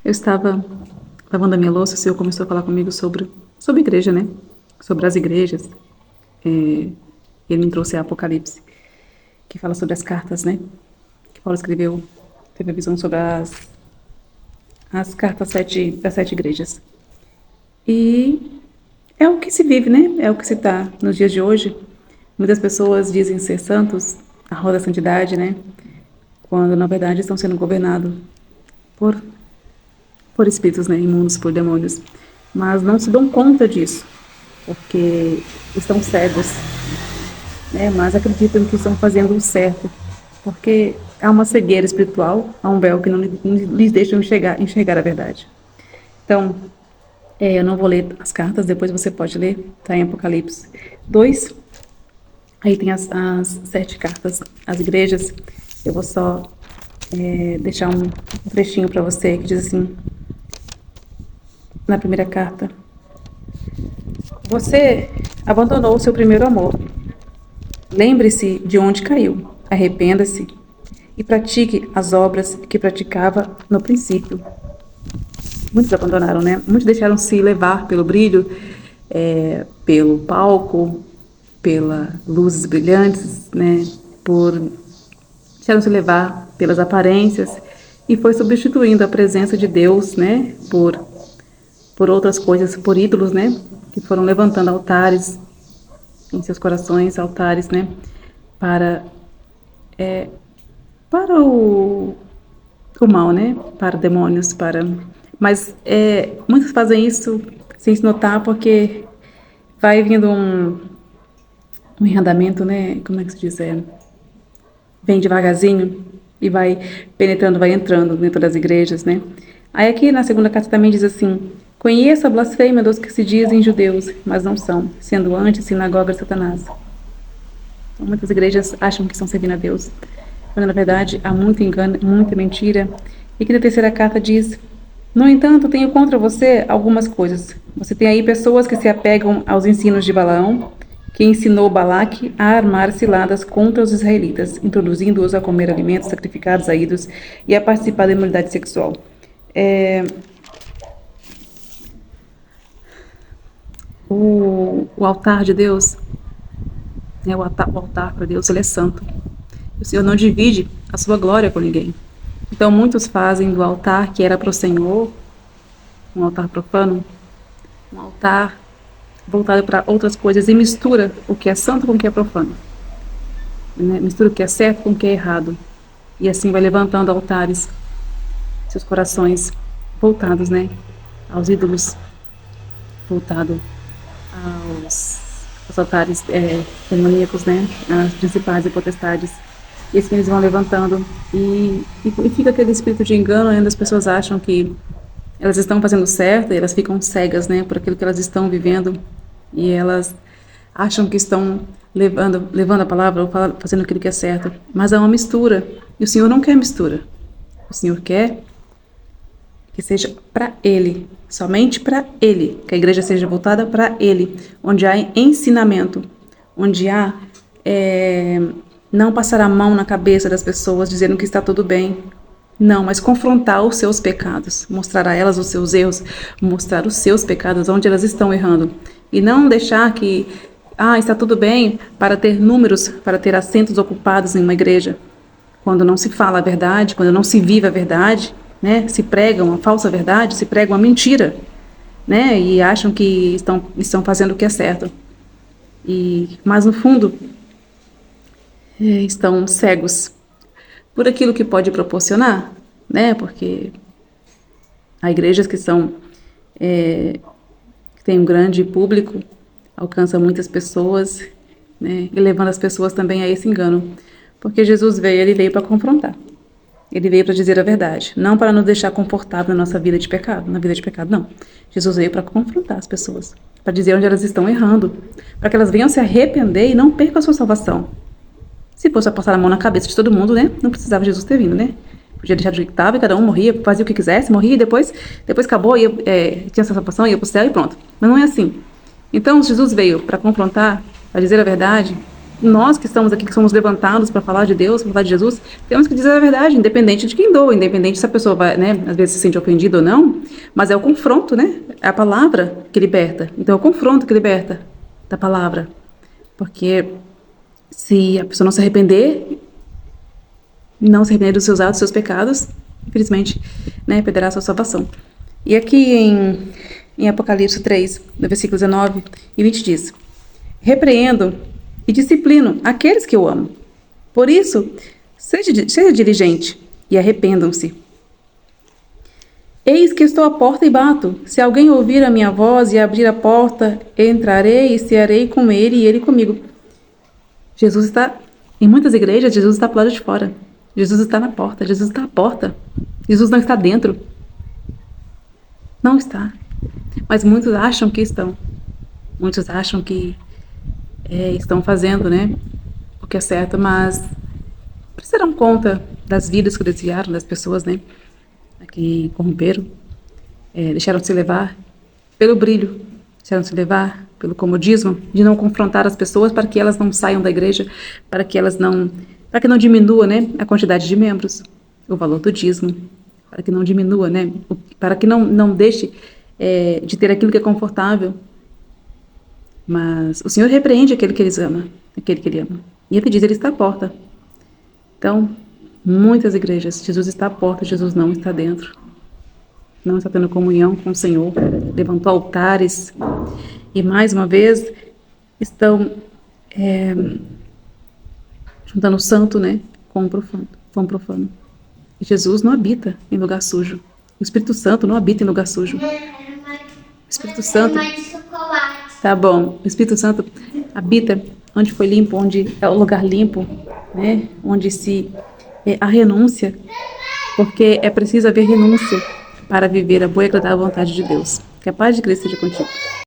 Eu estava lavando a minha louça, o Senhor começou a falar comigo sobre igreja, né? Sobre as igrejas. Ele me trouxe a Apocalipse, que fala sobre as cartas, né? Que Paulo escreveu, teve a visão sobre as cartas das 7 igrejas. E é o que se vive, né? É o que se está nos dias de hoje. Muitas pessoas dizem ser santos, a rua da santidade, né? Quando, na verdade, estão sendo governados por espíritos, né, imundos, por demônios, mas não se dão conta disso, porque estão cegos, né, mas acreditam que estão fazendo o certo, porque há uma cegueira espiritual, há um véu que não lhes deixa enxergar a verdade. Então, eu não vou ler as cartas, depois você pode ler, está em Apocalipse 2, aí tem as 7 cartas, as igrejas. Eu vou só deixar um trechinho para você que diz assim, na primeira carta: você abandonou o seu primeiro amor. Lembre-se de onde caiu, arrependa-se e pratique as obras que praticava no princípio. Muitos abandonaram, né? Muitos deixaram se levar pelo brilho, pelo palco, pelas luzes brilhantes, né? Deixaram se levar pelas aparências e foi substituindo a presença de Deus, né? Por outras coisas, por ídolos, né? Que foram levantando altares em seus corações, altares, né? Para o mal, né? Para demônios, Mas muitos fazem isso sem se notar, porque vai vindo um enredamento, né? Como é que se diz? Vem devagarzinho e vai penetrando, vai entrando dentro das igrejas, né? Aí aqui na segunda carta também diz assim: conheça a blasfêmia dos que se dizem judeus, mas não são, sendo antes sinagoga de Satanás. Então, muitas igrejas acham que estão servindo a Deus, quando na verdade há muito engano, muita mentira. E aqui na terceira carta diz: no entanto, tenho contra você algumas coisas. Você tem aí pessoas que se apegam aos ensinos de Balaão, que ensinou Balaque a armar ciladas contra os israelitas, introduzindo-os a comer alimentos sacrificados a ídolos e a participar da imoralidade sexual. O altar de Deus, né, o altar para Deus, ele é santo. O Senhor não divide a sua glória com ninguém. Então, muitos fazem do altar que era para o Senhor, um altar profano, um altar voltado para outras coisas, e mistura o que é santo com o que é profano, né? Mistura o que é certo com o que é errado, e assim vai levantando altares, seus corações voltados, né, aos ídolos, voltado aos altares demoníacos, né, às principais e potestades. E assim eles vão levantando e fica aquele espírito de engano, onde as pessoas acham que elas estão fazendo certo e elas ficam cegas, né, por aquilo que elas estão vivendo, e elas acham que estão levando a palavra ou fazendo aquilo que é certo, mas há uma mistura, e o Senhor não quer mistura. O Senhor quer que seja para Ele, somente para Ele, que a igreja seja voltada para Ele, onde há ensinamento, onde há não passar a mão na cabeça das pessoas dizendo que está tudo bem. Não, mas confrontar os seus pecados, mostrar a elas os seus erros, mostrar os seus pecados, onde elas estão errando. E não deixar que, está tudo bem, para ter números, para ter assentos ocupados em uma igreja. Quando não se fala a verdade, quando não se vive a verdade, né, se prega uma falsa verdade, se prega uma mentira, né, e acham que estão fazendo o que é certo. Mas no fundo, estão cegos por aquilo que pode proporcionar, né? Porque há igrejas que que têm um grande público, alcançam muitas pessoas, né? E levando as pessoas também a esse engano. Porque Jesus ele veio para confrontar. Ele veio para dizer a verdade, não para nos deixar confortável na nossa vida de pecado. Na vida de pecado, não. Jesus veio para confrontar as pessoas, para dizer onde elas estão errando, para que elas venham se arrepender e não percam a sua salvação. Se fosse a passar a mão na cabeça de todo mundo, né? Não precisava Jesus ter vindo, né? Podia deixar do jeito que estava e cada um morria, fazia o que quisesse, morria e depois acabou, tinha essa salvação, ia para o céu e pronto. Mas não é assim. Então, Jesus veio para confrontar, para dizer a verdade nós que estamos aqui, que somos levantados para falar de Deus, para falar de Jesus, temos que dizer a verdade, independente de quem doa, independente se a pessoa vai, né, às vezes se sente ofendida ou não, mas é o confronto, né? É a palavra que liberta. Então é o confronto que liberta da palavra. Porque se a pessoa não se arrepender dos seus atos, dos seus pecados, infelizmente, né, perderá a sua salvação. E aqui em Apocalipse 3, no versículo 19 e 20 diz: repreendo e disciplino aqueles que eu amo. Por isso, seja diligente e arrependam-se. Eis que estou à porta e bato. Se alguém ouvir a minha voz e abrir a porta, entrarei e cearei com ele e ele comigo. Jesus está, em muitas igrejas, Jesus está para o lado de fora. Jesus está na porta, Jesus está à porta. Jesus não está dentro. Não está. Mas muitos acham que estão. Muitos acham que estão fazendo, né, o que é certo, mas se deram conta das vidas que desviaram, das pessoas, né, que corromperam, deixaram-se levar pelo brilho, deixaram-se levar pelo comodismo de não confrontar as pessoas para que elas não saiam da igreja, para que não diminua, né, a quantidade de membros, o valor do dízimo, para que não diminua, né, para que não deixe de ter aquilo que é confortável. Mas o Senhor repreende aquele que ele ama. E ele diz, ele está à porta. Então, muitas igrejas, Jesus está à porta, Jesus não está dentro. Não está tendo comunhão com o Senhor. Levantou altares. E mais uma vez, estão juntando o santo, né, com o profano. E Jesus não habita em lugar sujo. O Espírito Santo não habita em lugar sujo. O Espírito Santo... Tá bom. O Espírito Santo habita onde foi limpo, onde é o lugar limpo, né? Onde a renúncia, porque é preciso haver renúncia para viver a boa e agradável vontade de Deus. Que a paz de Cristo seja contigo.